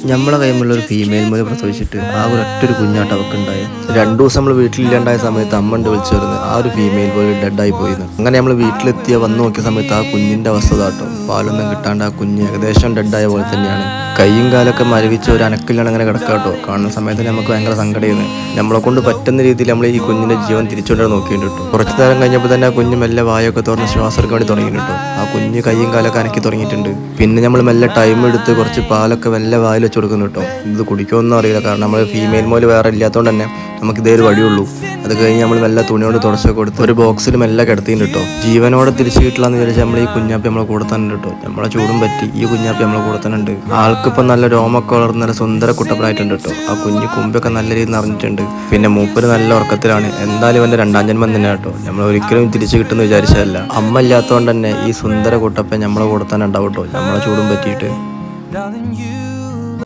നമ്മളെ കൈമുള്ള ഒരു ഫീമെയിൽ മോനെ പ്രസവിച്ചിട്ട് ആ ഒരൊറ്റൊരു കുഞ്ഞാട്ട് അവർക്ക് ഉണ്ടായി. 2 ദിവസം നമ്മൾ വീട്ടിലില്ലാണ്ടായ സമയത്ത് അമ്മ ഉണ്ട് വിളിച്ചു വരുന്നത് ആ ഒരു ഫീമെയിൽ മോന് ഡെഡായി പോയിരുന്നു. അങ്ങനെ നമ്മൾ വീട്ടിലെത്തിയ വന്ന് നോക്കിയ സമയത്ത് ആ കുഞ്ഞിന്റെ അവസ്ഥ താട്ടോ, പാലൊന്നും കിട്ടാണ്ട് ആ കുഞ്ഞ് ഏകദേശം ഡെഡായ പോലെ തന്നെയാണ്. കൈയും കാലൊക്കെ മരവിച്ച് ഒരു അനക്കിലാണ് അങ്ങനെ കിടക്കാട്ടോ. കാണുന്ന സമയത്ത് നമുക്ക് ഭയങ്കര സങ്കടമായിരുന്നു. നമ്മളെ കൊണ്ട് പറ്റുന്ന രീതിയിൽ നമ്മൾ ഈ കുഞ്ഞിന്റെ ജീവൻ തിരിച്ചുകൊണ്ടാണ് നോക്കിയിട്ട്. കുറച്ചു നേരം കഴിഞ്ഞപ്പോൾ തന്നെ ആ കുഞ്ഞ് മെല്ലെ വായൊക്കെ തുറന്ന് ശ്വാസം എടുക്കാൻ വേണ്ടി തുടങ്ങിയിട്ടോ. ആ കുഞ്ഞ് കൈയും കാലൊക്കെ അനക്കി തുടങ്ങിയിട്ടുണ്ട്. പിന്നെ നമ്മൾ മെല്ലെ ടൈം എടുത്ത് കുറച്ച് പാലൊക്കെ മെല്ലെ വായിൽ വെച്ച് കൊടുക്കുന്നു കേട്ടോ. ഇത് കുടിക്കുമെന്നും അറിയില്ല, കാരണം നമ്മൾ ഫീമെയിൽ മോല് വേറെ ഇല്ലാത്തതുകൊണ്ട് തന്നെ നമുക്ക് ഇതേ ഒരു വഴിയുള്ളൂ. അത് കഴിഞ്ഞ് നമ്മൾ മെല്ലെ തുണിയോട് തുടച്ചൊക്കെ കൊടുത്ത് ഒരു ബോക്സിൽ മെല്ലെ കിടത്തിയിട്ട് കേട്ടോ. ജീവനോടെ തിരിച്ചു കിട്ടില്ലാന്ന് വിചാരിച്ചാൽ നമ്മൾ ഈ കുഞ്ഞാപ്പി നമ്മളെ കൂടെ തന്നെ കേട്ടോ. നമ്മളെ ചൂടും പറ്റി ഈ കുഞ്ഞാപ്പി നമ്മളെ കൂടെ തന്നെ ഉണ്ട്. ആൾക്കിപ്പോൾ നല്ല രോമൊക്കെ വളർന്ന് നല്ല സുന്ദര കുട്ടപ്പനായിട്ടുണ്ട് കേട്ടോ. ആ കുഞ്ഞ് കുമ്പൊക്കെ നല്ല രീതിയിൽ നിറഞ്ഞിട്ടുണ്ട്. പിന്നെ മൂപ്പര് നല്ല ഉറക്കത്തിലാണ്. എന്തായാലും ഇവന്റെ 2ാം ജന്മം തന്നെ കേട്ടോ. നമ്മൾ ഒരിക്കലും തിരിച്ചു കിട്ടുമെന്ന് വിചാരിച്ചതല്ല. അമ്മ ഇല്ലാത്തതുകൊണ്ട് തന്നെ ഈ സുന്ദര കുട്ടപ്പൻ നമ്മളെ കൂടെ തന്നെ ഉണ്ടാവും കേട്ടോ, നമ്മളെ ചൂടും പറ്റിയിട്ട്.